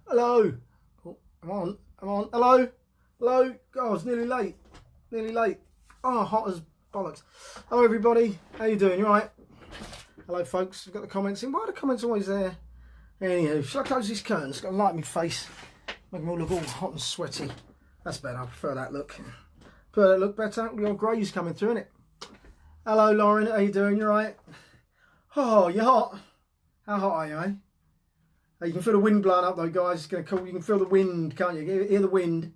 Hello. Oh, I'm on. Hello. Hello. God, it's nearly late. Oh, hot as bollocks. Hello, everybody. How you doing? You all right? Hello, folks. I've got the comments in. Why are the comments always there? Anywho, shall I close these curtains? It's got to light my face. Make them all look all hot and sweaty. That's better. I prefer that look. Better. The old greys coming through, innit? Hello, Lauren. How you doing? You all right? Oh, you're hot. How hot are you, eh? You can feel the wind blowing up though, guys. It's going to cool. You can feel the wind, can't you? Hear the wind.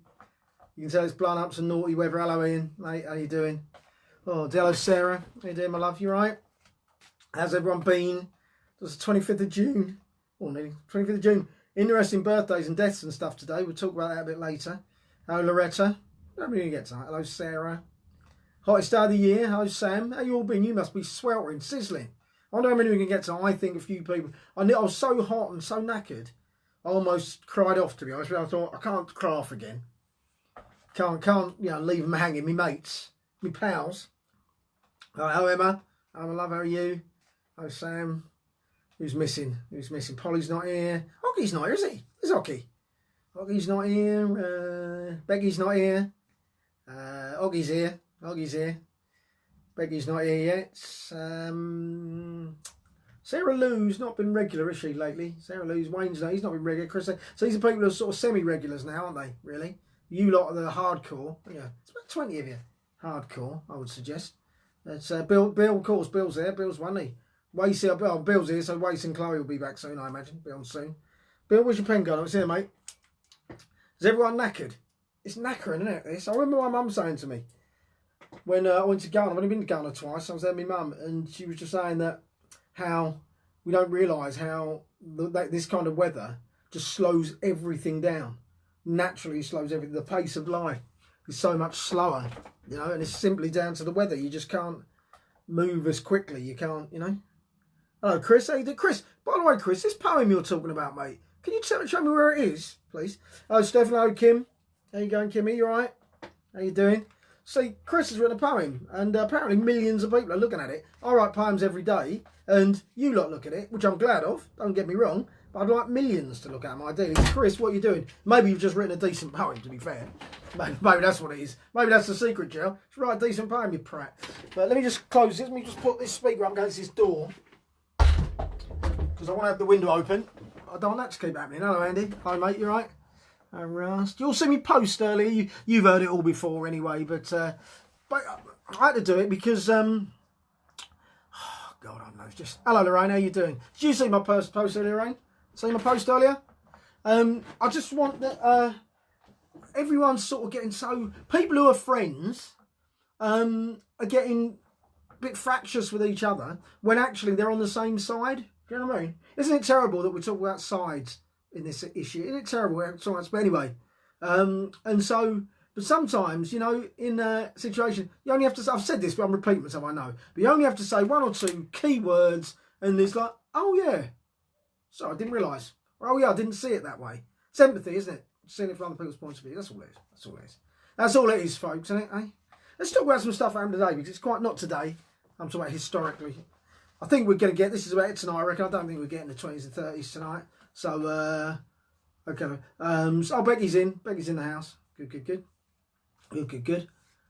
You can tell it's blowing up some naughty weather. Hello, Ian. Mate, how you doing? Oh, hello, Sarah. How you doing, my love? You right? How's everyone been? It's the 25th of June. Oh, nearly 25th of June. Interesting birthdays and deaths and stuff today. We'll talk about that a bit later. Hello, Loretta. Don't really get to that. Hello, Sarah. Hottest day of the year. Hello, Sam. How you all been? You must be sweltering, sizzling. I wonder how many we can get to. I think a few people. I was so hot and so knackered, I almost cried off, to be honest. I thought, I can't cry off again. Can't, leave them hanging. Me mates, me pals. Hello, Emma. Hello, love. How are you? Hello, Sam. Who's missing? Polly's not here. Oggy's not here, is he? Where's Oggy? Oggy's not here. Becky's not here. Oggy's here. Becky's not here yet. Sarah Lou's not been regular, is she, lately? Sarah Lou's, Wayne's not. He's not been regular. Chris, so these are people who are sort of semi-regulars now, aren't they? Really? You lot are the hardcore. Yeah, it's about 20 of you. Hardcore, I would suggest. That's Bill. Of course, Bill's there. Bill's one. Bill's here, so Wace and Chloe will be back soon, I imagine. Be on soon. Bill, where's your pen gone? It's here, mate. Is everyone knackered? It's knackering, isn't it? This. I remember my mum saying to me, when I went to Ghana, I've only been to Ghana twice, I was there with my mum, and she was just saying that how we don't realise how this kind of weather just slows everything down. Naturally slows everything. The pace of life is so much slower, and it's simply down to the weather. You just can't move as quickly. You can't, Hello, Chris. How you doing? Chris, by the way, Chris, this poem you're talking about, mate, can you show me where it is, please? Hello, Stephen. Hello, Kim. How you going, Kimmy? You all right? How you doing? See, Chris has written a poem, and apparently millions of people are looking at it. I write poems every day, and you lot look at it, which I'm glad of, don't get me wrong, but I'd like millions to look at them, ideally. Chris, what are you doing? Maybe you've just written a decent poem, to be fair. Maybe that's what it is. Maybe that's the secret, Joe. Just write a decent poem, you prat. But let me just close this. Let me just put this speaker up against this door, because I want to have the window open. I don't want that to keep happening. Hello, Andy. Hi, mate. You all right? You'll see me post earlier. You've heard it all before anyway, but I had to do it because God, I don't know. Just hello, Lorraine. How you doing? Did you see my post earlier, Lorraine? See my post earlier? I just want that everyone's sort of getting people who are friends are getting a bit fractious with each other when actually they're on the same side. Do you know what I mean? Isn't it terrible that we talk about sides in this issue? Isn't it terrible? So much, but anyway, but sometimes, in a situation, you only have to. I've said this, but I'm repeating myself. I know, but you only have to say one or two key words, and it's like, oh yeah, sorry, I didn't realise. Or, oh yeah, I didn't see it that way. It's empathy, isn't it? Seeing it from other people's points of view. That's all it is. That's all it is, folks, isn't it? Eh? Let's talk about some stuff that happened today, because it's quite not today. I'm talking about historically. I think we're going to get. This is about it tonight. I reckon. I don't think we're getting the 20s and 30s tonight. So, okay. Becky's in. Becky's in the house. Good.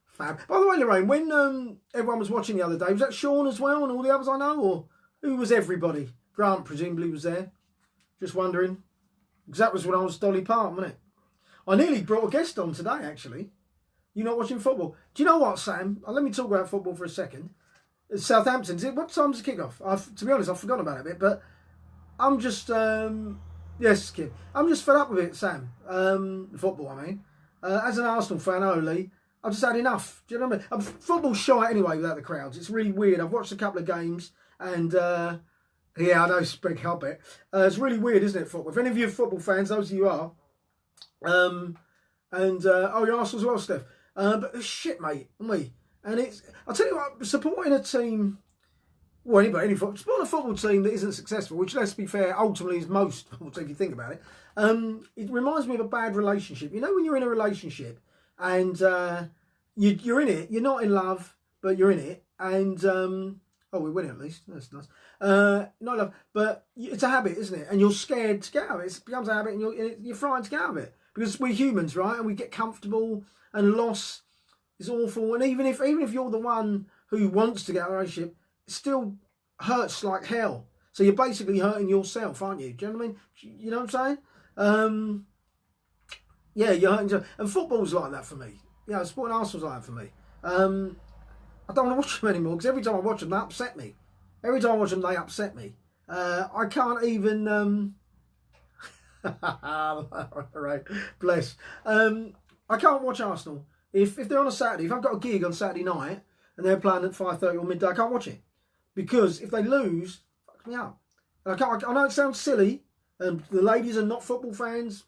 Fab. By the way, Lorraine, when everyone was watching the other day, was that Sean as well and all the others I know? Or who was everybody? Grant presumably was there. Just wondering. Because that was when I was Dolly Parton, wasn't it? I nearly brought a guest on today, actually. You not watching football? Do you know what, Sam? Let me talk about football for a second. It's Southampton. What time's the kick-off? To be honest, I've forgotten about it a bit, but I'm just, yes, kid. I'm just fed up with it, Sam. Football, I mean. As an Arsenal fan only, I've just had enough. Do you know what I mean? Football's shy anyway without the crowds. It's really weird. I've watched a couple of games, and yeah, I know, Sprig Hobbit. It's really weird, isn't it, football? If any of you are football fans, those of you are, oh, you're Arsenal as well, Steph. But it's shit, mate, me. And I'll tell you what, supporting a team. Well, any supporting a football team that isn't successful, which, let's be fair, ultimately is most football teams, if you think about it. It reminds me of a bad relationship. You know, when you're in a relationship and you're in it, you're not in love, but you're in it, and Oh, we win at least. That's nice. Not love, but it's a habit, isn't it? And you're scared to get out of it. It becomes a habit, and you're frightened to get out of it because we're humans, right? And we get comfortable, and loss is awful. And even if you're the one who wants to get out of a relationship, it still hurts like hell. So you're basically hurting yourself, aren't you? Do you know what I mean? You know what I'm saying? Yeah, you're hurting yourself. And football's like that for me. You know, sport and Arsenal's like that for me. I don't want to watch them anymore because every time I watch them, they upset me. Every time I watch them, they upset me. I can't even... right, bless. I can't watch Arsenal. If they're on a Saturday, if I've got a gig on Saturday night and they're playing at 5:30 or midday, I can't watch it. Because if they lose, fuck me up. And I know it sounds silly, and the ladies are not football fans,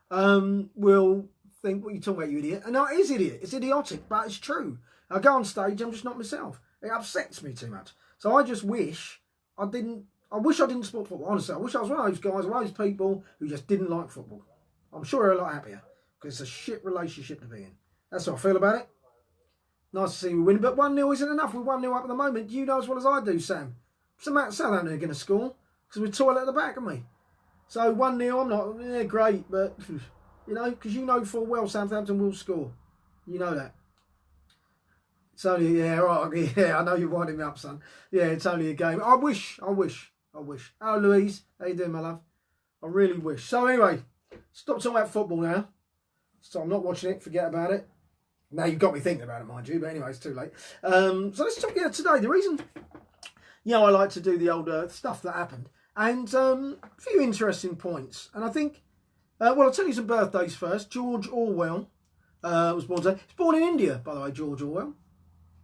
will think, what are you talking about, you idiot? And no, it is idiot. It's idiotic, but it's true. I go on stage, I'm just not myself. It upsets me too much. So I just wish I didn't support football, honestly. I wish I was one of those guys, one of those people who just didn't like football. I'm sure they're a lot happier, because it's a shit relationship to be in. That's how I feel about it. Nice to see we win, but 1-0 isn't enough. We're 1-0 up at the moment. You know as well as I do, Sam. Southampton are going to score, because we're toilet at the back, aren't we? So 1-0, I'm not great, but, you know, because you know full well Southampton will score. You know that. It's only, yeah, right, yeah, I know you're winding me up, son. Yeah, it's only a game. I wish. Hello, Louise. How you doing, my love? I really wish. So anyway, stop talking about football now. So I'm not watching it, forget about it. Now you've got me thinking about it, mind you, but anyway, it's too late. So let's talk today. The reason, I like to do the older stuff that happened. And a few interesting points. And I think, well, I'll tell you some birthdays first. George Orwell was born today. He's born in India, by the way, George Orwell.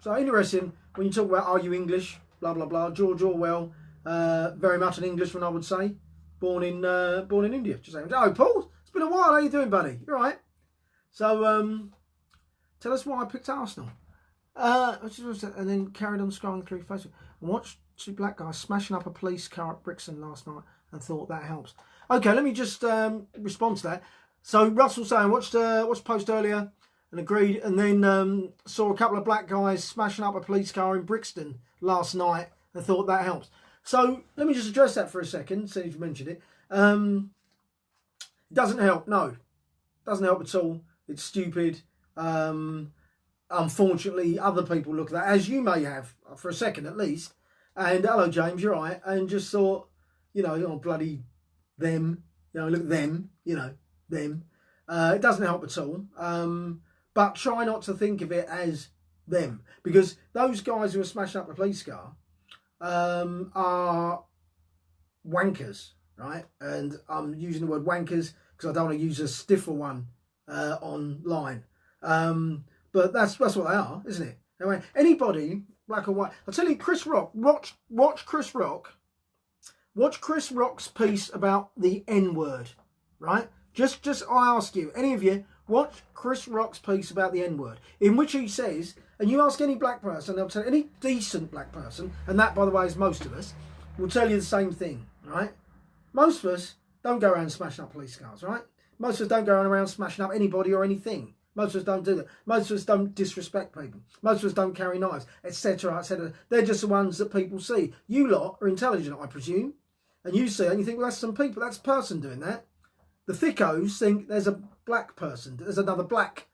So interesting, when you talk about are you English, blah, blah, blah. George Orwell, very much an Englishman, I would say. Born in India. Just saying. Oh, Paul, it's been a while. How you doing, buddy? You all right? So, tell us why I picked Arsenal. And then carried on scrolling through Facebook. And watched two black guys smashing up a police car at Brixton last night and thought that helps. Okay, let me just respond to that. So Russell saying, watched a post earlier and agreed, and then saw a couple of black guys smashing up a police car in Brixton last night and thought that helps. So let me just address that for a second, since you've mentioned it. It doesn't help, no. Doesn't help at all. It's stupid. Unfortunately, other people look at that, as you may have, for a second at least. And hello, James, you're right. And just thought, oh, bloody them. Look at them, them. It doesn't help at all. But try not to think of it as them. Because those guys who are smashing up the police car are wankers, right? And I'm using the word wankers because I don't want to use a stiffer one online. But that's what they are, isn't it? Anyway, anybody, black or white. I'll tell you, Chris Rock, watch Chris Rock. Watch Chris Rock's piece about the N-word, right? Just I ask you, any of you, watch Chris Rock's piece about the N-word, in which he says, and you ask any black person, they'll tell any decent black person, and that, by the way, is most of us, will tell you the same thing, right? Most of us don't go around smashing up police cars, right? Most of us don't go around smashing up anybody or anything. Most of us don't do that. Most of us don't disrespect people. Most of us don't carry knives, etc., etc. They're just the ones that people see. You lot are intelligent, I presume, and you see it and you think, well, that's some people, that's a person doing that. The thickos think there's a black person, there's a black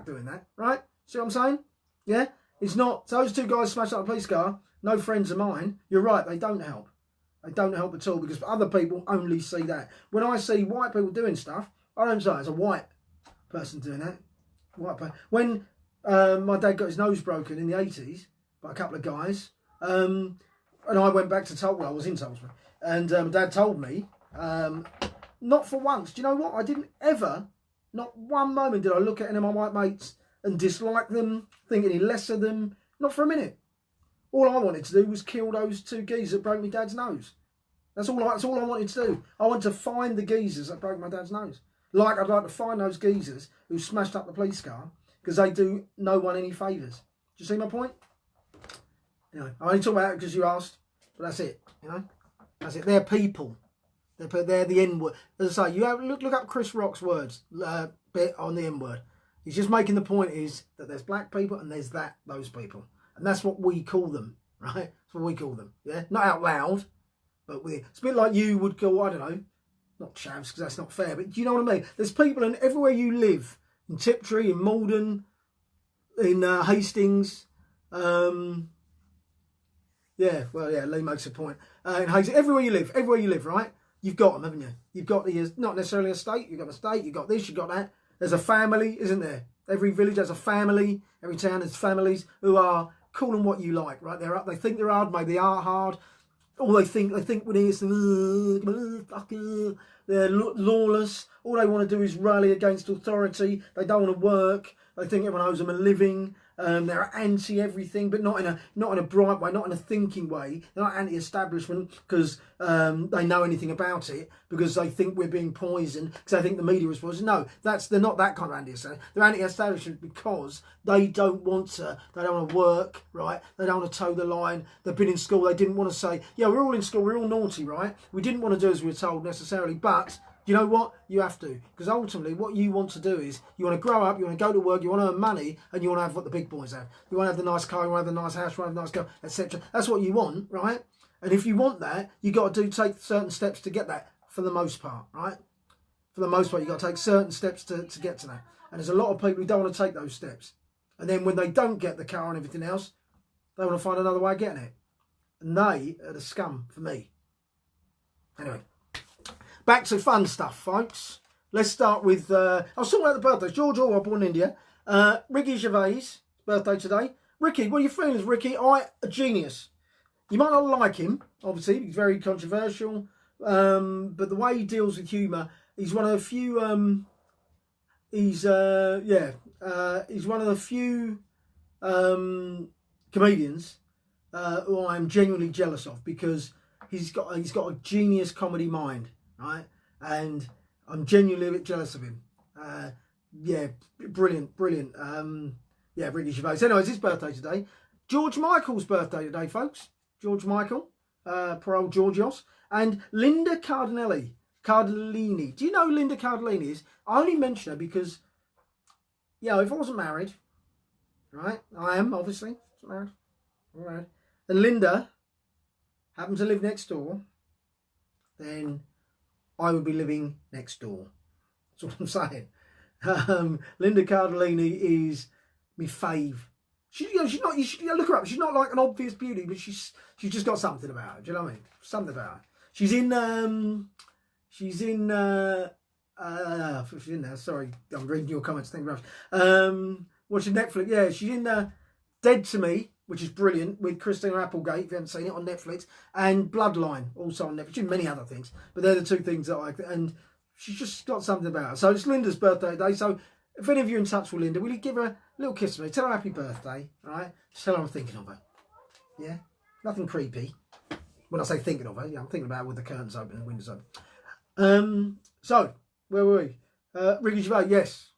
doing that, right? See what I'm saying? Yeah? It's not, so those two guys smashed up a police car, no friends of mine. You're right, they don't help. They don't help at all because other people only see that. When I see white people doing stuff, I don't say it's a white person doing that. When my dad got his nose broken in the 80s by a couple of guys, and I went back to Tulsa, I was in Tulsa, and Dad told me, not for once, do you know what? I didn't ever, not one moment did I look at any of my white mates and dislike them, think any less of them, not for a minute. All I wanted to do was kill those two geezers that broke my dad's nose. That's all I wanted to do. I wanted to find the geezers that broke my dad's nose. Like I'd like to find those geezers who smashed up the police car because they do no one any favours. Do you see my point? Anyway, I only talk about it because you asked, but that's it. That's it. They're people. They're the N-word. As I say, you have look up Chris Rock's words bit on the N-word. He's just making the point is that there's black people and there's those people, and that's what we call them, right? That's what we call them. Yeah, not out loud, but it's a bit like you would call, I don't know, not chavs because that's not fair, but do you know what I mean? There's people in everywhere you live, in Tiptree, in Malden, in Hastings. Yeah, well, yeah, Lee makes a point. In Hastings, everywhere you live, right? You've got them, haven't you? You've got not necessarily a state. You've got a state. You've got this. You've got that. There's a family, isn't there? Every village has a family. Every town has families who are call them what you like, right? They're up. They think they're hard. Maybe they are hard. All they think when it's they're lawless. All they want to do is rally against authority. They don't want to work. They think everyone owes them a living. They're anti everything, but not in a bright way, not in a thinking way. They're not anti-establishment because they know anything about it, because they think we're being poisoned, because they think the media is poisoned. No, they're not that kind of anti-establishment. They're anti-establishment because they don't want to work, right? They don't want to toe the line. They've been in school. They didn't want to say, yeah, we're all in school. We're all naughty, right? We didn't want to do as we were told necessarily, but you know what? You have to. Because ultimately what you want to do is you want to grow up, you want to go to work, you want to earn money, and you want to have what the big boys have. You want to have the nice car, you want to have the nice house, you want to have the nice car, etc. That's what you want, right? And if you want that, you got to take certain steps to get that for the most part, right? For the most part, you got to take certain steps to get to that. And there's a lot of people who don't want to take those steps. And then when they don't get the car and everything else, they want to find another way of getting it. And they are the scum for me. Anyway. Back to fun stuff, folks. Let's start with, I was talking about the birthdays. George Orwell, born in India. Ricky Gervais, birthday today. Ricky, what are your feelings, Ricky? A genius. You might not like him, obviously. He's very controversial. But the way he deals with humour, he's one of the few, he's one of the few comedians who I'm genuinely jealous of, because he's got a genius comedy mind. Right, and I'm genuinely a bit jealous of him. Yeah, brilliant. Yeah, Ricky Gervais. Anyway, it's his birthday today. George Michael's birthday today, folks. George Michael, poor old Georgios, and Linda Cardellini. Do you know who Linda Cardellini is? I only mention her because, yeah, if I wasn't married, right? I am obviously married. All right, and Linda happened to live next door, then I would be living next door. That's what I'm saying. Linda Cardellini is my fave. She's not. You should look her up. She's not like an obvious beauty, but she's just got something about her. Do you know what I mean? Something about her. She's in there. Sorry, I'm reading your comments. Thank you very much. Watching Netflix. Yeah, she's in Dead to Me, which is brilliant, with Christina Applegate, if you haven't seen it, on Netflix, and Bloodline, also on Netflix, and many other things. But they're the two things that I like, and she's just got something about her. So it's Linda's birthday today, so if any of you are in touch with Linda, will you give her a little kiss for me? Tell her happy birthday, all right? Just tell her I'm thinking of her. Yeah? Nothing creepy. When I say thinking of her, yeah, I'm thinking about her with the curtains open and the windows open. So, where were we? Ricky Gervais, yes.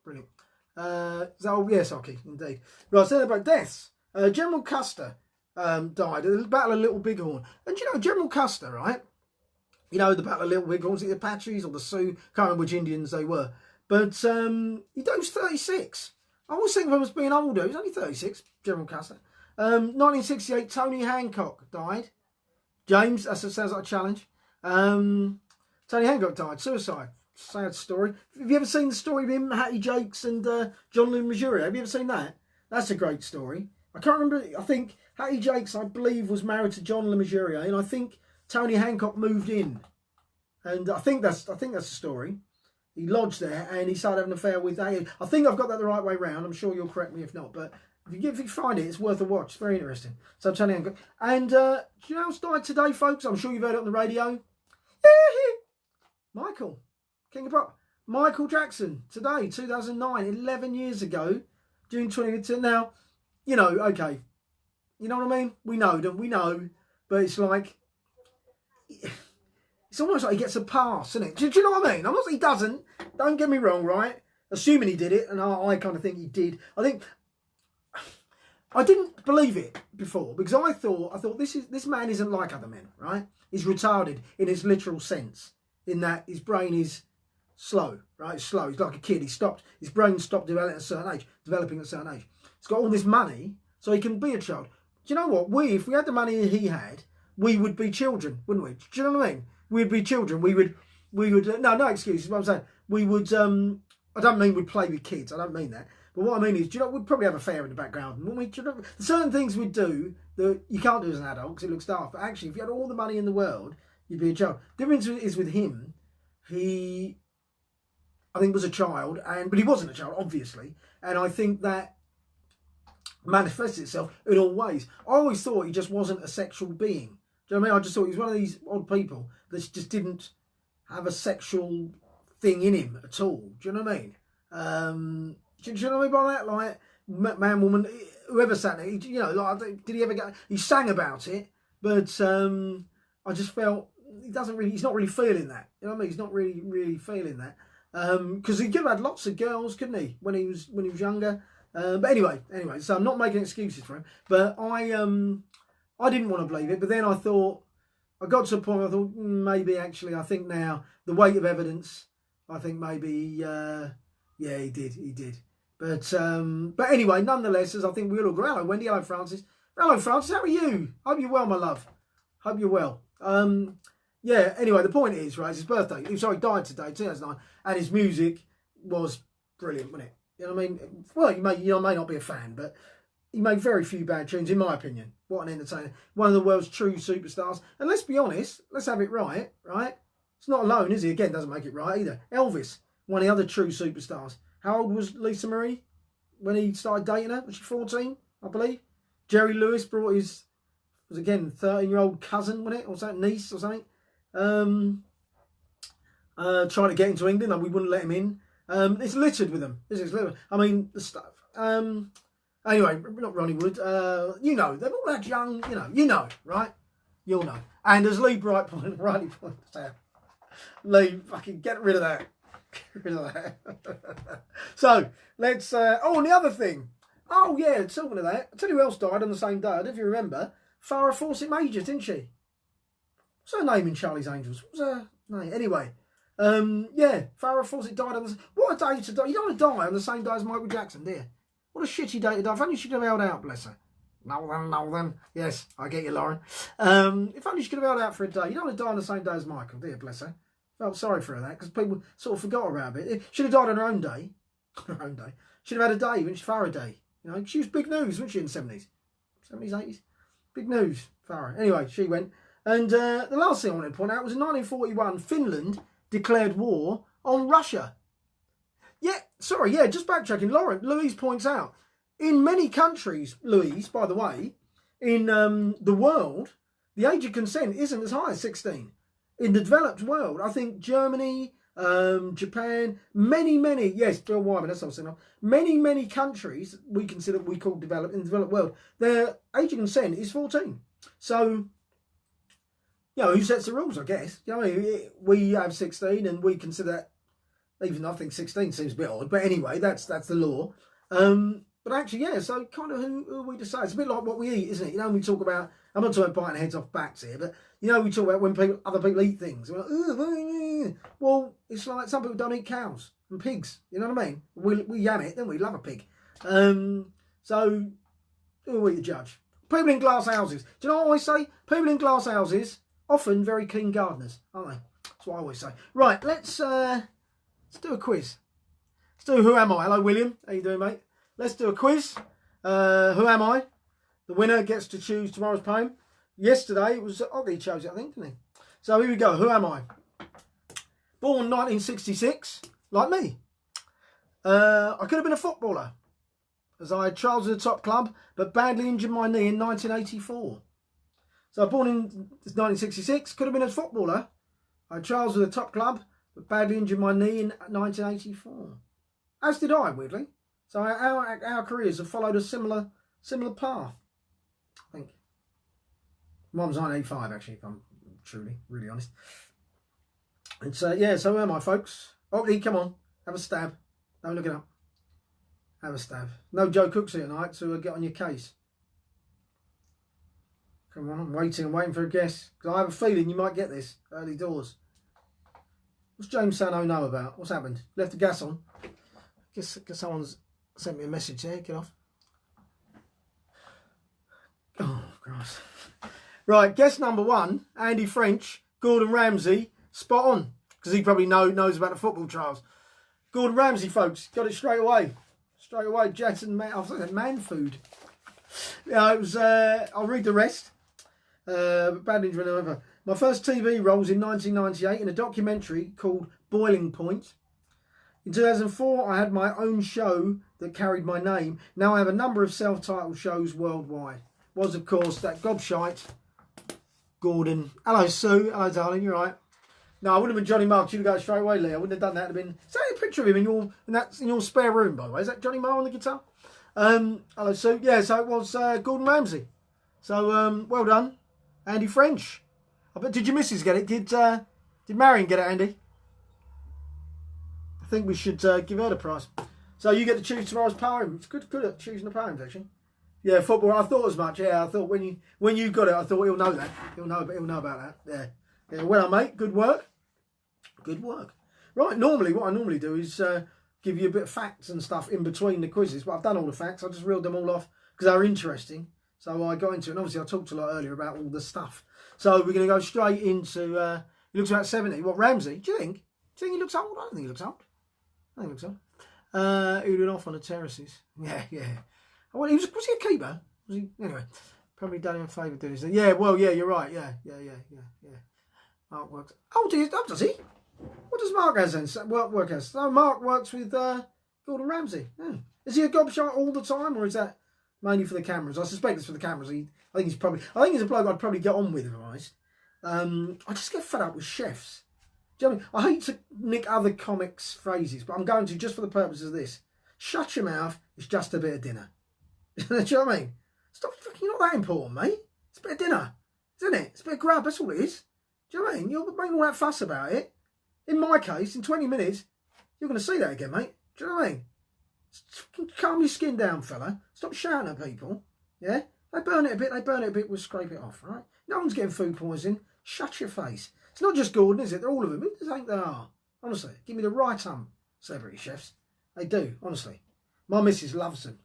Brilliant. Yes, okay, indeed. Right, so about deaths. General Custer died at the Battle of Little Bighorn. And you know, General Custer, right? You know, the Battle of Little Bighorn, the Apaches or the Sioux, can't remember which Indians they were. But he was 36. I always think of him as being older. He was only 36, General Custer. 1968, Tony Hancock died. James, that sounds like a challenge. Tony Hancock died, suicide. Sad story. Have you ever seen the story of him, Hattie Jakes and John Le Mesurier? Have you ever seen that? That's a great story. I can't remember. I think Hattie Jakes, I believe, was married to John Le Mesurier, and I think Tony Hancock moved in, and I think that's the story. He lodged there, and he started having an affair with Hattie. I think I've got that the right way round. I'm sure you'll correct me if not, but if you find it, it's worth a watch. It's very interesting. So Tony Hancock, and do you know who's died today, folks? I'm sure you've heard it on the radio. Michael, King of Pop, Michael Jackson today, 2009, 11 years ago, June 20th. Now, you know, okay, you know what I mean? We know, don't we? Know, but it's like, it's almost like he gets a pass, isn't it? Do you know what I mean? I'm not saying he doesn't. Don't get me wrong, right? Assuming he did it, and I kind of think he did. I didn't believe it before because I thought this man isn't like other men, right? He's retarded in its literal sense, in that his brain is slow, right? It's slow. He's like a kid. His brain stopped developing at a certain age. He's got all this money, so he can be a child. Do you know what? If we had the money he had, we would be children, wouldn't we? Do you know what I mean? We'd be children. We would. No excuses. What I'm saying, we would. I don't mean we'd play with kids. I don't mean that. But what I mean is, do you know, we'd probably have a fair in the background, wouldn't we? Do you know, certain things we'd do that you can't do as an adult because it looks daft. But actually, if you had all the money in the world, you'd be a child. The difference is with him, he, I think, was a child, but he wasn't a child, obviously. And I think that manifests itself in all ways. I always thought he just wasn't a sexual being. Do you know what I mean? I just thought he was one of these odd people that just didn't have a sexual thing in him at all. Do you know what I mean? Do you know what I mean by that? Like, man, woman, whoever sat there, you know, like, did he ever go? He sang about it, but I just felt he's not really feeling that. You know what I mean? He's not really feeling that. Because he could have had lots of girls, couldn't he, when he was younger? But anyway, so I'm not making excuses for him. But I didn't want to believe it. But then I got to a point where I thought, maybe actually, I think now, the weight of evidence, I think maybe, yeah, he did. But anyway, nonetheless, as I think we all agree, hello Wendy, hello Francis. Hello Francis, how are you? Hope you're well, my love. Hope you're well. Yeah, anyway, the point is, right, it's his birthday. He died today, 2009, and his music was brilliant, wasn't it? You know what I mean? Well, you may not be a fan, but he made very few bad tunes, in my opinion. What an entertainer. One of the world's true superstars. And let's be honest, let's have it right? It's not alone, is he? Again, doesn't make it right either. Elvis, one of the other true superstars. How old was Lisa Marie when he started dating her? Was she 14, I believe? Jerry Lewis brought his, was again, 13-year-old cousin, wasn't it? Or something, niece or something. Trying to get into England and we wouldn't let him in. It's littered with them. I mean, the stuff. Anyway, not Ronnie Wood. You know, they're all that young, you know, right? You'll know. And as Lee Brightpoint rightly points out, Lee, fucking get rid of that. Get rid of that. So, let's, and the other thing. Oh, yeah, talking of that, I'll tell you who else died on the same day. I don't know if you remember. Farrah Fawcett Major, didn't she? What's her name in Charlie's Angels? What was her name? Anyway, yeah, Farrah Fawcett died on the... What a day to die. You don't want to die on the same day as Michael Jackson, do you? What a shitty day to die. If only she could have held out, bless her. No then. Yes, I get you, Lauren. If only she could have held out for a day. You don't want to die on the same day as Michael, do you, bless her? Felt sorry for her, that, because people sort of forgot about it. She'd have died on her own day. Her own day. She'd have had a day, wouldn't she? Farrah Day. You know, she was big news, wasn't she, in the 70s? 70s, 80s? Big news, Farrah. Anyway, she went. And the last thing I wanted to point out was in 1941, Finland declared war on Russia. Yeah, just backtracking. Louise points out, in many countries, Louise, by the way, in the world, the age of consent isn't as high as 16. In the developed world, I think Germany, Japan, many, yes, Bill Wyman, that's what I'm saying. Many countries we call developed in the developed world, their age of consent is 14. So, you know, who sets the rules, I guess? You know what I mean? We have 16 and we consider, even I think 16 seems a bit odd, but anyway, that's the law. But actually, yeah, so kind of who are we to say? It's a bit like what we eat, isn't it? You know, when we talk about, I'm not talking about biting heads off backs here, but, you know, we talk about when other people eat things. We're like, well, it's like some people don't eat cows and pigs, you know what I mean? We yam it, then we love a pig. So, who are we to judge? People in glass houses. Do you know what I always say? People in glass houses, often very keen gardeners, aren't they? That's what I always say. Right, let's do a quiz. Let's do Who Am I? Hello, William. How you doing, mate? Let's do a quiz. Who am I? The winner gets to choose tomorrow's poem. Yesterday, it was Oggy chose it, I think, didn't he? So here we go. Who am I? Born 1966, like me. I could have been a footballer, as I had trials at the top club, but badly injured my knee in 1984. So born in 1966, could have been a footballer. I had trials with the top club, but badly injured my knee in 1984. As did I, weirdly. So our careers have followed a similar path, I think. Mine was 1985, actually, if I'm truly, really honest. And so, yeah, so who am I, folks? Oggy, come on, have a stab. Don't look it up. Have a stab. No Joe Cooks here tonight, so get on your case. Come on, I'm waiting for a guess. Because I have a feeling you might get this early doors. What's James Sano know about? What's happened? Left the gas on. Guess someone's sent me a message there. Get off. Oh, Christ. Right, guess number 1, Andy French, Gordon Ramsay, spot on, because he probably knows about the football trials. Gordon Ramsay, folks, got it straight away. Straight away, Jason Man Food. Yeah, it was, I'll read the rest. Bad injury, however. My first TV role was in 1998 in a documentary called Boiling Point. In 2004, I had my own show that carried my name. Now I have a number of self-titled shows worldwide. Was, of course, that gobshite Gordon. Hello, Sue. Hello, darling. You're right. No, I wouldn't have been Johnny Marr. You'd have gone straight away, Lee. I wouldn't have done that. It'd have been. Is that a picture of him in your spare room, by the way? Is that Johnny Marr on the guitar? Hello, Sue. Yeah, so it was Gordon Ramsay. So well done, Andy French. I bet. Did your missus get it? Did Marion get it, Andy? I think we should give her the prize. So you get to choose tomorrow's poem. It's good at choosing the poems, actually. Yeah, football. I thought as much. Yeah, I thought when you got it, I thought he'll know that. He'll know about that. Yeah. Well done, mate. Good work. Good work. Right. Normally, what I normally do is give you a bit of facts and stuff in between the quizzes. But I've done all the facts. I just reeled them all off because they were interesting. So I got into it. And obviously, I talked a lot earlier about all the stuff. So we're going to go straight into. He looks about 70. What, Ramsay? Do you think? Do you think he looks old? I don't think he looks old. I think he looks old. He went off on the terraces. Yeah. Well, was he a keeper? Was he? Anyway, probably done him a favour doing this. Yeah, well, yeah, you're right. Yeah. Mark works. Oh, does he? What does Mark has then? Work as? So Mark works with Gordon Ramsay. Yeah. Is he a gobshite all the time, or is that mainly for the cameras? I suspect it's for the cameras. I think he's a bloke I'd probably get on with, if I'm honest. I just get fed up with chefs. Do you know what I mean? I hate to nick other comics' phrases, but I'm going to just for the purpose of this. Shut your mouth. It's just a bit of dinner. Do you know what I mean? Stop fucking, not that important, mate. It's a bit of dinner, isn't it? It's a bit of grub, that's all it is. Do you know what I mean? You're making all that fuss about it. In my case, in 20 minutes, you're going to see that again, mate. Do you know what I mean? Calm your skin down, fella. Stop shouting at people. Yeah? They burn it a bit, we'll scrape it off, right? No one's getting food poisoning. Shut your face. It's not just Gordon, is it? They're all of them. Who do you think they are? Honestly, give me the right celebrity chefs. They do, honestly. My missus loves them,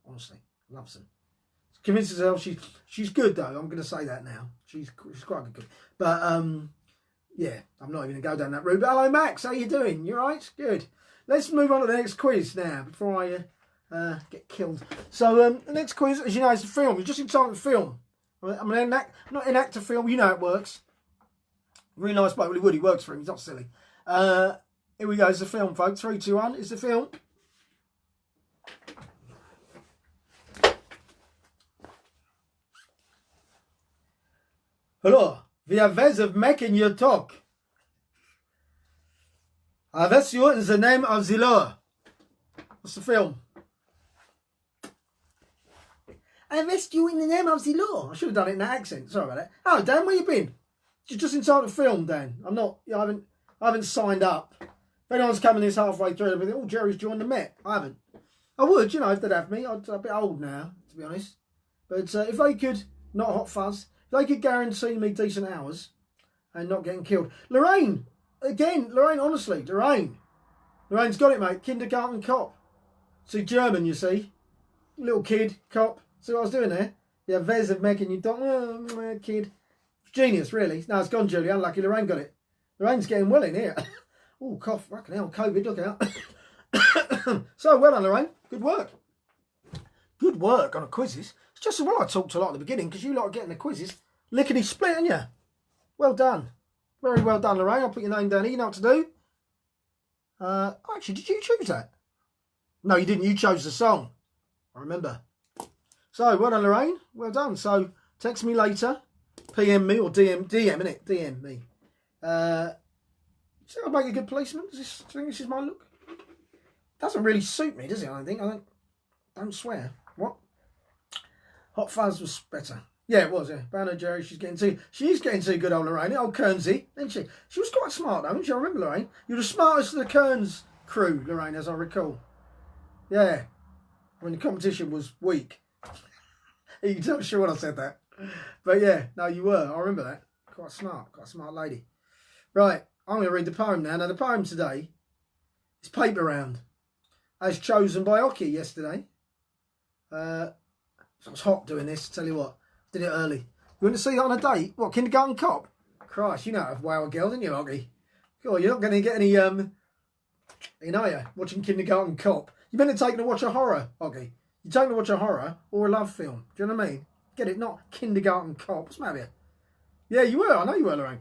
honestly, loves them. Convinces herself she's good though. I'm going to say that now. She's quite a good cook. But yeah, I'm not even going to go down that route. But hello, Max. How you doing? You all right? Good. Let's move on to the next quiz now before I get killed. So the next quiz, as you know, is a film. You're just in time to film. I'm not an actor film. You know it works. Really nice bloke. Really would. He works for him. He's not silly. Here we go. It's a film, folks. 3, 2, 1. It's a film. Hallo, wir werden making your talk. I ask you in the name of the law. What's the film? I arrest you in the name of the law. I should have done it in that accent. Sorry about that. Oh, Dan, where you been? You're just inside the film, Dan. I haven't signed up. If anyone's coming this halfway through, they'll be like, oh, Jerry's joined the Met. I haven't. I would, you know, if they'd have me. I'm a bit old now, to be honest. But if they could, not hot fuzz, if they could guarantee me decent hours and not getting killed. Lorraine, honestly, Lorraine's got it, mate. Kindergarten cop. See, German, you see. Little kid, cop. See what I was doing there? Yeah, Vez of making you kid. Genius, really. No, it's gone, Julie. Unlucky. Lorraine got it. Lorraine's getting well in here. Oh, cough. Fucking hell. COVID, look out. So, well done, Lorraine. Good work. Good work on the quizzes. It's just what I talked a lot at the beginning because you lot are getting the quizzes. Lickety split, aren't you? Well done. Very well done, Lorraine. I'll put your name down here. You know what to do. Actually, did you choose that? No, you didn't. You chose the song. I remember. So, well done, Lorraine. Well done. So, text me later. PM me or DM, innit? DM me. So I'll make a good policeman. Do you think this is my look? Doesn't really suit me, does it? I don't swear. What? Hot Fuzz was better. Yeah, it was, yeah. Banner Jerry, she's getting too good, old Lorraine. Old Kernsey, isn't she? She was quite smart, though, wasn't she? I remember, Lorraine. You're the smartest of the Kearns crew, Lorraine, as I recall. Yeah. When the competition was weak. You're not sure when I said that. But yeah, no, you were. I remember that. Quite a smart lady. Right, I'm going to read the poem now. Now, the poem today is Paper Round, as chosen by Oki yesterday. So it was hot doing this, tell you what. Did it early. You went to see it on a date? What, Kindergarten Cop? Christ, you know how to wow a girl, didn't you, Oggy? God, you're not going to get any, you know, watching Kindergarten Cop. You better take her to watch a horror, Oggy. You take her to watch a horror or a love film. Do you know what I mean? Get it? Not Kindergarten Cop. What's the matter with you? Yeah, you were. I know you were, Lorraine.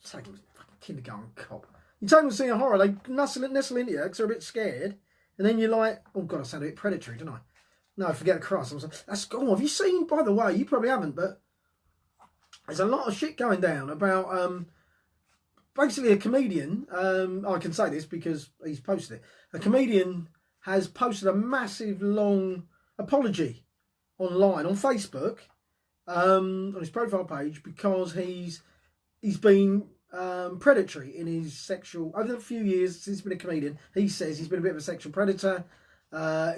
Take them to Kindergarten Cop. You take them to see a horror, they nestle into you because they're a bit scared. And then you're like, oh, God, I sound a bit predatory, don't I? No, forget the cross. I was like, that's cool. Have you seen, by the way, you probably haven't, but there's a lot of shit going down about basically a comedian. I can say this because he's posted it. A comedian has posted a massive, long apology online on Facebook on his profile page because he's been predatory in his sexual, over the few years since he's been a comedian. He says he's been a bit of a sexual predator.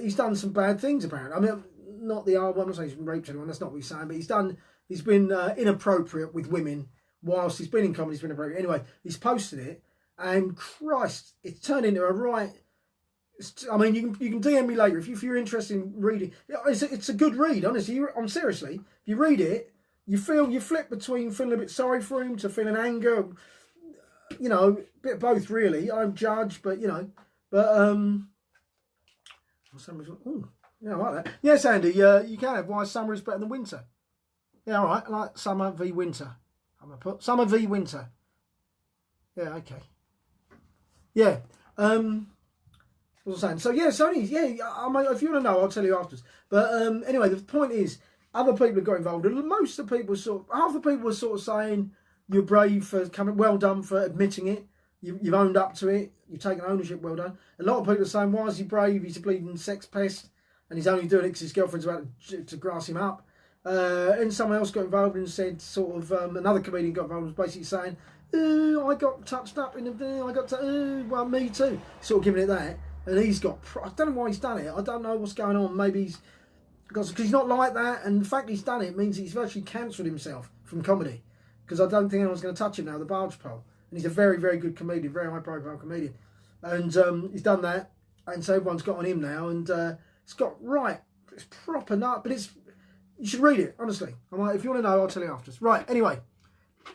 He's done some bad things apparently. I mean, not the R one, I'm not saying he's raped anyone, that's not what he's saying, but he's been inappropriate with women whilst he's been in comedy. He's been inappropriate. Anyway, he's posted it, and Christ, it's turned into a right. I mean, you can DM me later if you're interested in reading. It's a good read, honestly. Seriously, if you read it, you flip between feeling a bit sorry for him to feeling anger. You know, a bit of both really. I don't judge, but you know, oh, yeah, I like that. Yes, Andy, you can have why summer is better than winter. Yeah, all right. I like summer v winter. I'm gonna put summer v winter. Yeah, okay. Yeah. What was I saying? So yeah, Sony. Yeah, I mean, if you want to know, I'll tell you afterwards. But anyway, the point is, other people have got involved. And most of the people half the people were sort of saying, "You're brave for coming. Well done for admitting it. You've owned up to it. You've taken ownership. Well done." A lot of people are saying, "Why is he brave? He's a bleeding sex pest, and he's only doing it because his girlfriend's about to grass him up." And someone else got involved and said, sort of, another comedian got involved and was basically saying, "I got touched up in the, well, me too." Sort of giving it that. And he's got, I don't know why he's done it. I don't know what's going on. Maybe because he's not like that. And the fact he's done it means he's virtually cancelled himself from comedy. Because I don't think anyone's going to touch him now, the barge pole. And he's a very, very good comedian, very high profile comedian. And he's done that. And so everyone's got on him now. And it's got, it's proper nut. But you should read it, honestly. I'm like, if you want to know, I'll tell you afterwards. Right, anyway.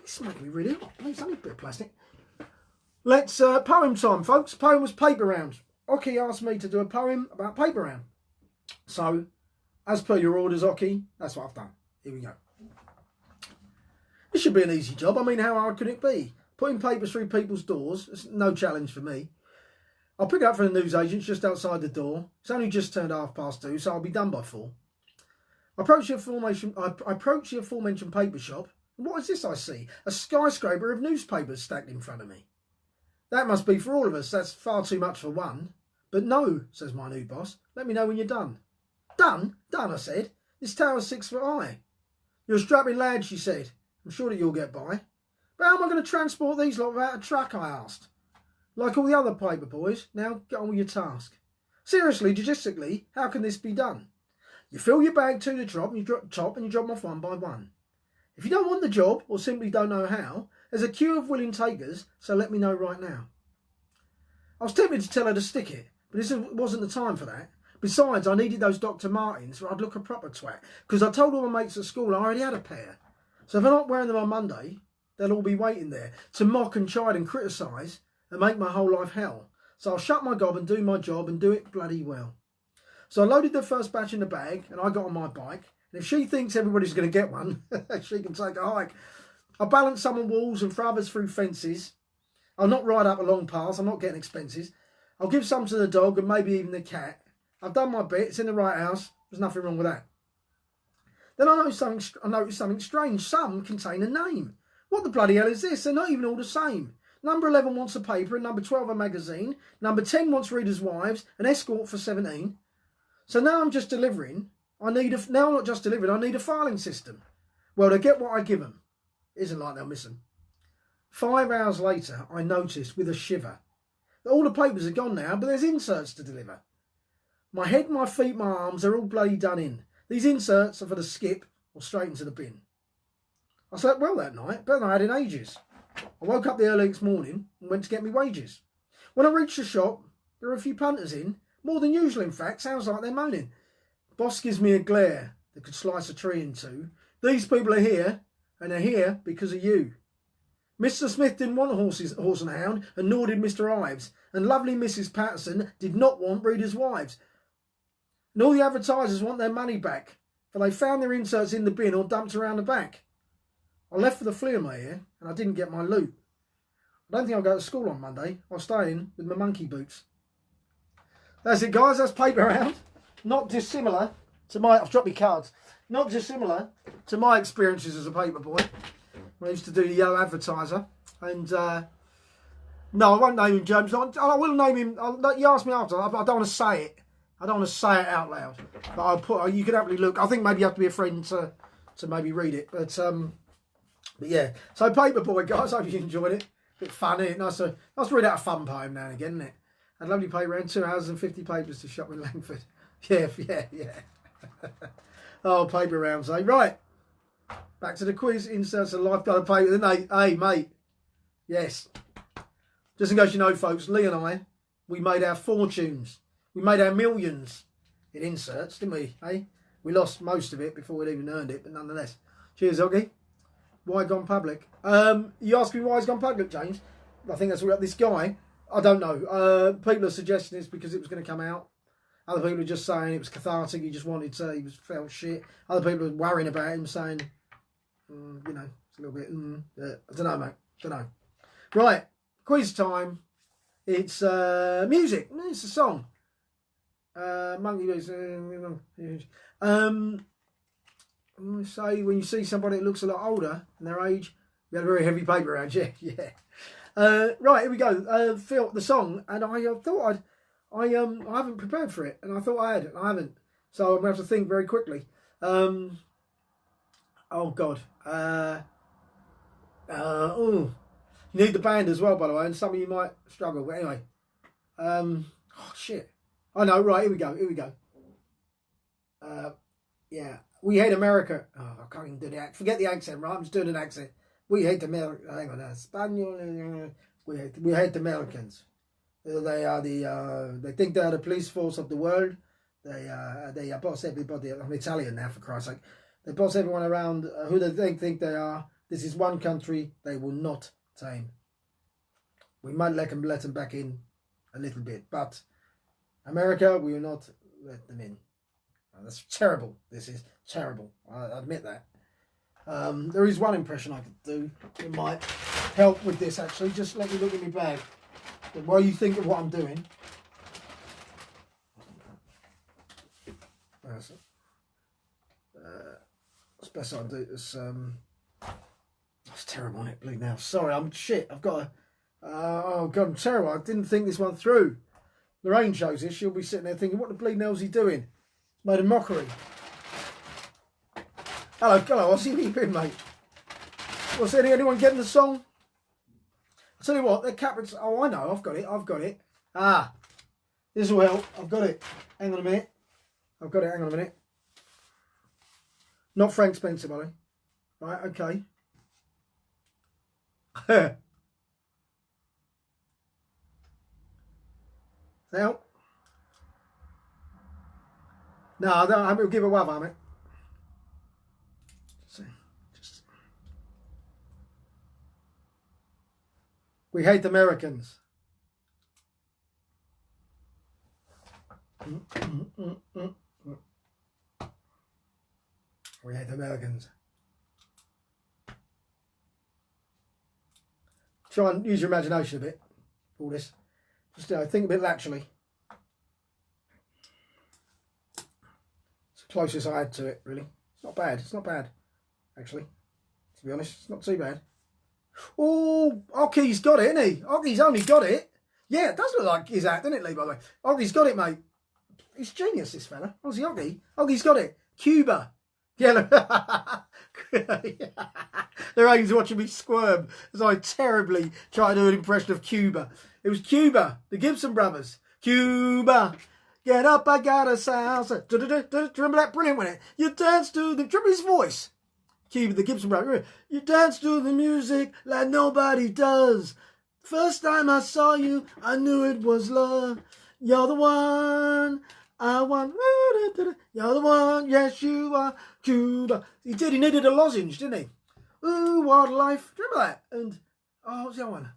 This is making me really hot. It's only a bit of plastic. Let's, poem time, folks. Poem was Paper Round. Oki asked me to do a poem about Paper Round. So, as per your orders, Oki, that's what I've done. Here we go. This should be an easy job. I mean, how hard could it be? Putting papers through people's doors, it's no challenge for me. I'll pick it up from the newsagents just outside the door. It's only just turned 2:30, so I'll be done by 4. I approach the aforementioned paper shop. What is this I see? A skyscraper of newspapers stacked in front of me. That must be for all of us. That's far too much for one. But no, says my new boss. Let me know when you're done. Done? Done, I said. This tower's 6 foot high. You're a strapping lad, she said. I'm sure that you'll get by. But how am I going to transport these lot without a truck, I asked. Like all the other paper boys, now get on with your task. Seriously, logistically, how can this be done? You fill your bag to the top and you drop them off one by one. If you don't want the job or simply don't know how, there's a queue of willing takers, so let me know right now. I was tempted to tell her to stick it, but this wasn't the time for that. Besides, I needed those Dr. Martens or I'd look a proper twat, because I told all my mates at school I already had a pair. So if I'm not wearing them on Monday, they'll all be waiting there to mock and chide and criticise and make my whole life hell. So I'll shut my gob and do my job and do it bloody well. So I loaded the first batch in the bag and I got on my bike. And if she thinks everybody's going to get one, she can take a hike. I balance some on walls and for others through fences. I'll not ride up a long path. I'm not getting expenses. I'll give some to the dog and maybe even the cat. I've done my bit. It's in the right house. There's nothing wrong with that. Then I noticed something strange. Some contain a name. What the bloody hell is this? They're not even all the same. Number 11 wants a paper and number 12 a magazine. Number 10 wants readers' wives, an escort for 17. So now I'm just delivering. Now I'm not just delivering, I need a filing system. Well, they get what I give them. It isn't like they'll miss them. 5 hours later, I noticed with a shiver that all the papers are gone now, but there's inserts to deliver. My head, my feet, my arms are all bloody done in. These inserts are for the skip or straight into the bin. I slept well that night, better than I had in ages. I woke up the early next morning and went to get me wages. When I reached the shop, there were a few punters in, more than usual in fact, sounds like they're moaning. Boss gives me a glare that could slice a tree in two, These people are here, and they're here because of you. Mr. Smith didn't want a horse and hound, and nor did Mr. Ives. And lovely Mrs. Patterson did not want breeders' wives. And all the advertisers want their money back, for they found their inserts in the bin or dumped around the back. I left for the flea on my ear, and I didn't get my loot. I don't think I'll go to school on Monday. I'll stay in with my monkey boots. That's it, guys. That's Paper Round. Not dissimilar to my... I've dropped my cards. Not dissimilar to my experiences as a paper boy. I used to do the Yellow Advertiser. And, no, I won't name him James. I will name him... You asked me after. I don't want to say it. I don't want to say it out loud. But I'll put... You can happily look. I think maybe you have to be a friend to maybe read it. But yeah. So, Paper Boy, guys. I hope you enjoyed it. Bit funny. Nice to read out a fun poem now and again, isn't it? And lovely paper round. 2 hours and 50 papers to shop in Langford. Yeah. Oh, paper rounds, eh? Right. Back to the quiz. Inserts a lifeguard of paper. Then, hey, mate. Yes. Just in case you know, folks, Lee and I, we made our fortunes. We made our millions in inserts, didn't we? Hey? We lost most of it before we'd even earned it, but nonetheless. Cheers, Oggy. Why gone public? You asked me why he's gone public, James. I think that's what this guy. I don't know. People are suggesting it's because it was going to come out. Other people are just saying it was cathartic. He just wanted to. He felt shit. Other people are worrying about him, saying, you know, it's a little bit. I don't know, mate. Don't know. Right, quiz time. It's music. It's a song. Monkey Boots. Say when you see somebody that looks a lot older than their age, you had a very heavy paper round. Yeah. Right, here we go. Phil, the song, and I thought I haven't prepared for it, and I thought I had it, and I haven't. So I'm gonna have to think very quickly. Oh God. You need the band as well, by the way, and some of you might struggle. But anyway. Oh shit. I know. Right, here we go. Yeah. We hate America. Oh, I can't even do the accent. Forget the accent, right? I'm just doing an accent. We hate America. Hang on, Spaniel. We hate Americans. They are they think they are the police force of the world. They boss everybody. I'm Italian now, for Christ's sake. They boss everyone around who they think they are. This is one country they will not tame. We might let them back in a little bit, but America, we will not let them in. That's terrible. This is terrible. I admit that. There is one impression I could do. It might help with this, actually. Just let me look in my bag. While you think of what I'm doing. It's best I do this. That's terrible, isn't it? Bleed now. Sorry, I'm shit. I've got a... oh, God, I'm terrible. I didn't think this one through. Lorraine shows this. She'll be sitting there thinking, what the bleed hell's he doing? Made a mockery. Hello, what's he been, mate? What's anyone getting the song? I'll tell you what, the Caprits. Oh, I know, I've got it. Ah, this will help. I've got it. Hang on a minute. Not Frank Spencer, buddy. Right, okay. Now. No, I don't. We'll give it away, mate. Just... We hate Americans. We hate Americans. Try and use your imagination a bit. All this. Just think a bit laterally. Closest I had to it, really. It's not bad. It's not bad, actually. To be honest, it's not too bad. Oh, Oggy's got it, isn't he? Oggy's only got it. Yeah, it does look like his act, doesn't it, Lee, by the way? Oggy's got it, mate. He's genius, this fella. What's he, Oggy? Oggy's got it. Cuba. Yeah, look. Lorraine's watching me squirm as I terribly try to do an impression of Cuba. It was Cuba, the Gibson brothers. Cuba. Get up, I got a sound. Do you remember that? Brilliant, wasn't it? You dance to the... Do you remember his voice? Cuba, the Gibson brother. You dance to the music like nobody does. First time I saw you, I knew it was love. You're the one I want, you're the one, yes you are, Cuba. He needed a lozenge, didn't he? Ooh, wildlife. Do you remember that? And, oh, what's the other one?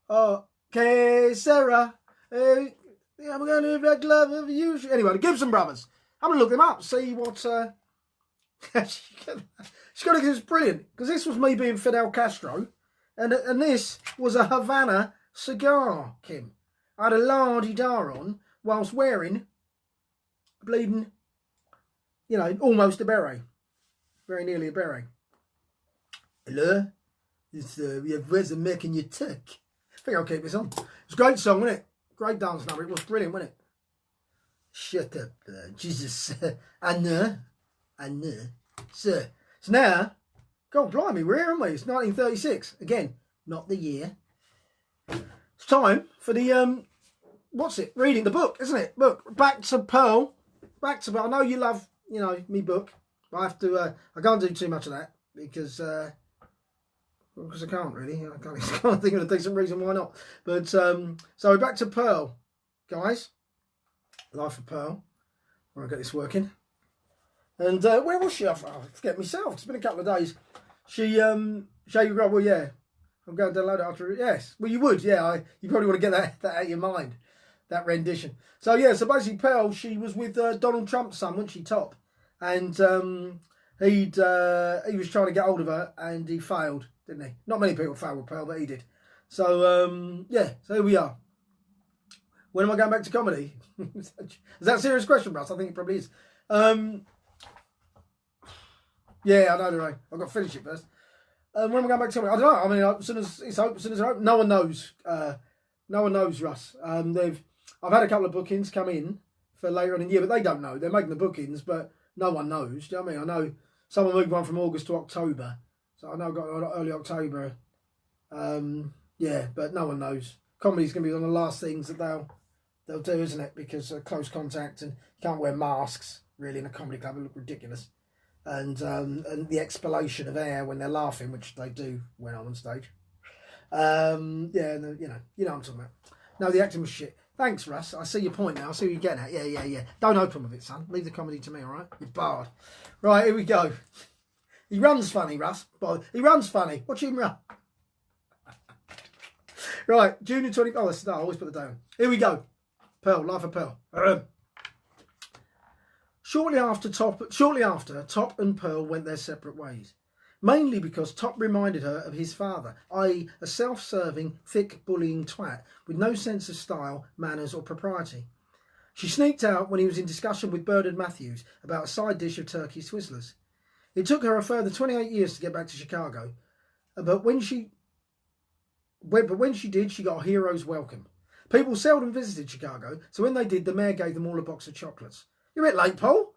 Oh, okay, Sarah. Hey, yeah, I'm going to live like love of you. Anyway, the Gibson brothers. I'm going to look them up, see what, she's got to get this brilliant. Because this was me being Fidel Castro. And this was a Havana cigar, Kim. I had a la-di-da on whilst wearing bleeding, you know, almost a beret. Very nearly a beret. Hello? It's where's the making you tick? I think I'll keep this on. It's a great song, wasn't it? Great dance number. It was brilliant, wasn't it? Shut up, Jesus. I know. So now, God blimey, we're here, aren't we? It's 1936. Again, not the year. It's time for the, what's it? Reading the book, isn't it? Book. Back to Pearl. Back to Pearl. I know you love, you know, me book. But I have to, I can't do too much of that because I can't really. I can't think of a decent reason why not. But, so we're back to Pearl, guys. Life of Pearl. Where I get this working. And where was she? I forget myself. It's been a couple of days. She, show you, well, yeah. I'm going to download it after. Yes. Well, you would, yeah. You probably want to get that out of your mind. That rendition. So, yeah. So, basically, Pearl, she was with Donald Trump's son, wasn't she, Top? And he was trying to get hold of her, and he failed, didn't he? Not many people fail with Pearl, but he did. So, yeah. So, here we are. When am I going back to comedy? Is that a serious question, Russ? I think it probably is. Yeah, I know the right. I've got to finish it first. When am I going back to comedy? I don't know. I mean, as soon as it's open, no one knows. No one knows, Russ. I've had a couple of bookings come in for later on in the year, but they don't know. They're making the bookings, but no one knows. Do you know what I mean? I know someone moved one from August to October, so I know I've got early October. Yeah, but no one knows. Comedy's going to be one of the last things that they'll do, isn't it? Because of close contact, and you can't wear masks really in a comedy club. It look ridiculous. And the expellation of air when they're laughing, which they do when I'm on stage. Yeah, you know what I'm talking about. No, the acting was shit. Thanks, Russ. I see your point now. I see what you're getting at. Yeah. Don't open with it, son. Leave the comedy to me, all right? You're barred. Right, here we go. He runs funny, Russ. He runs funny. Watch him run. Right, June 20. Oh, that's, no, I always put the day on. Here we go. Pearl, Life of Pearl. Shortly after, Top and Pearl went their separate ways, mainly because Top reminded her of his father, i.e. a self-serving, thick, bullying twat with no sense of style, manners or propriety. She sneaked out when he was in discussion with Bernard Matthews about a side dish of turkey Twizzlers. It took her a further 28 years to get back to Chicago, but when she did, she got a hero's welcome. People seldom visited Chicago, so when they did, the mayor gave them all a box of chocolates. You're a bit late, Paul.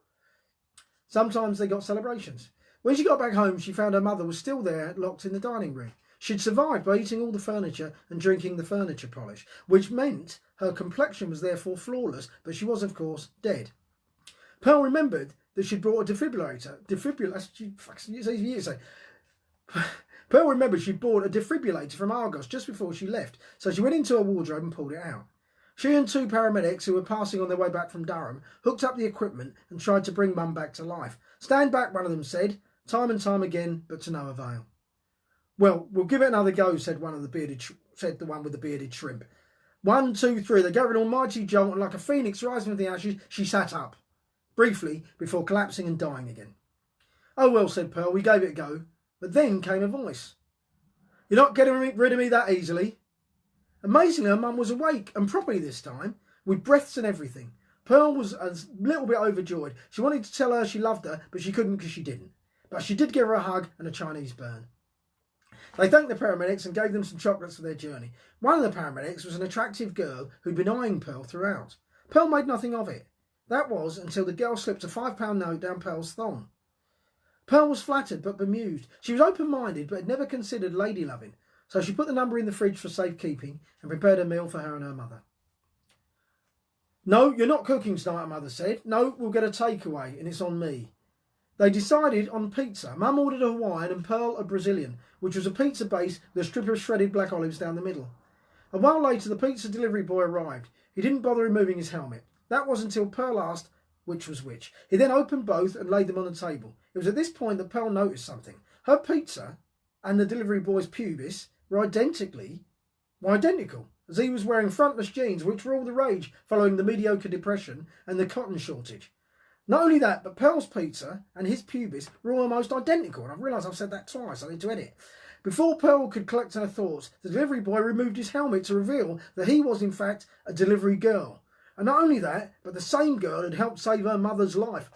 Sometimes they got celebrations. When she got back home, she found her mother was still there, locked in the dining room. She'd survived by eating all the furniture and drinking the furniture polish, which meant her complexion was therefore flawless, but she was, of course, dead. Pearl remembered that she'd brought a defibrillator. Pearl remembered she'd bought a defibrillator from Argos just before she left, so she went into her wardrobe and pulled it out. She and two paramedics who were passing on their way back from Durham hooked up the equipment and tried to bring Mum back to life. Stand back, one of them said, time and time again, but to no avail. Well, we'll give it another go, said the one with the bearded shrimp. 1, 2, 3. They gave her an almighty jolt, and like a phoenix rising from the ashes, she sat up, briefly, before collapsing and dying again. Oh well, said Pearl, we gave it a go. But then came a voice. You're not getting rid of me that easily. Amazingly, her mum was awake, and properly this time, with breaths and everything. Pearl was a little bit overjoyed. She wanted to tell her she loved her, but she couldn't because she didn't. But she did give her a hug and a Chinese burn. They thanked the paramedics and gave them some chocolates for their journey. One of the paramedics was an attractive girl who'd been eyeing Pearl throughout. Pearl made nothing of it. That was until the girl slipped a £5 note down Pearl's thong. Pearl was flattered but bemused. She was open-minded but had never considered lady-loving, so she put the number in the fridge for safekeeping and prepared a meal for her and her mother. No, you're not cooking tonight, her mother said. No, we'll get a takeaway and it's on me. They decided on pizza. Mum ordered a Hawaiian and Pearl a Brazilian, which was a pizza base with a strip of shredded black olives down the middle. A while later, the pizza delivery boy arrived. He didn't bother removing his helmet. That was until Pearl asked which was which. He then opened both and laid them on the table. It was at this point that Pearl noticed something. Her pizza and the delivery boy's pubis were identical, as he was wearing frontless jeans, which were all the rage following the mediocre depression and the cotton shortage. Not only that, but Pearl's pizza and his pubis were almost identical. And I've realised I've said that twice. I need to edit. Before Pearl could collect her thoughts, the delivery boy removed his helmet to reveal that he was in fact a delivery girl. And not only that, but the same girl had helped save her mother's life.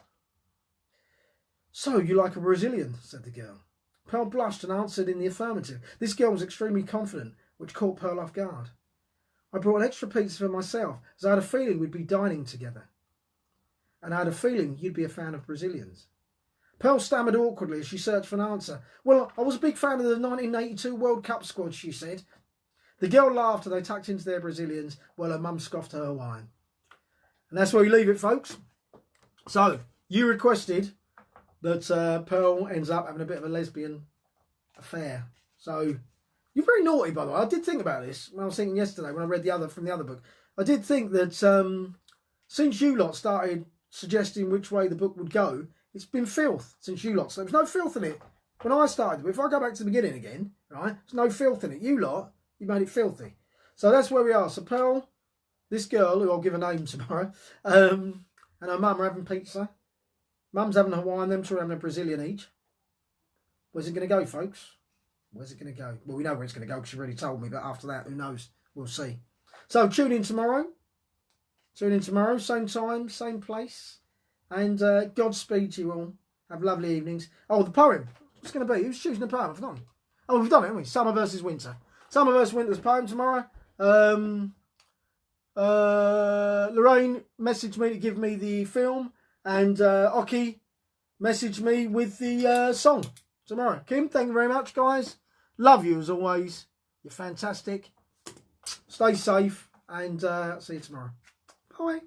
"So you like a Brazilian?" said the girl. Pearl blushed and answered in the affirmative. This girl was extremely confident, which caught Pearl off guard. "I brought an extra pizza for myself, as I had a feeling we'd be dining together. And I had a feeling you'd be a fan of Brazilians." Pearl stammered awkwardly as she searched for an answer. "Well, I was a big fan of the 1982 World Cup squad," she said. The girl laughed and they tucked into their Brazilians while her mum scoffed her Hawaiian. And that's where we leave it, folks. So, you requested that Pearl ends up having a bit of a lesbian affair. So, you're very naughty, by the way. I did think about this when I was thinking yesterday when I read from the other book. I did think that since you lot started suggesting which way the book would go, it's been filth since you lot. So there was no filth in it when I started. If I go back to the beginning again, right, there's no filth in it. You lot, you made it filthy. So that's where we are. So Pearl, this girl, who I'll give a name tomorrow, and her mum are having pizza. Mum's having a Hawaiian, them two are having a Brazilian each. Where's it going to go, folks? Where's it going to go? Well, we know where it's going to go because she already told me, but after that, who knows? We'll see. So tune in tomorrow. Same time, same place. And Godspeed to you all. Have lovely evenings. Oh, the poem. What's it going to be? Who's choosing the poem? I've forgotten. Oh, we've done it, haven't we? Summer versus Winter. Summer versus Winter's poem tomorrow. Lorraine messaged me to give me the film. And Oki messaged me with the song tomorrow. Kim, thank you very much, guys. Love you as always. You're fantastic. Stay safe. And see you tomorrow. Bye.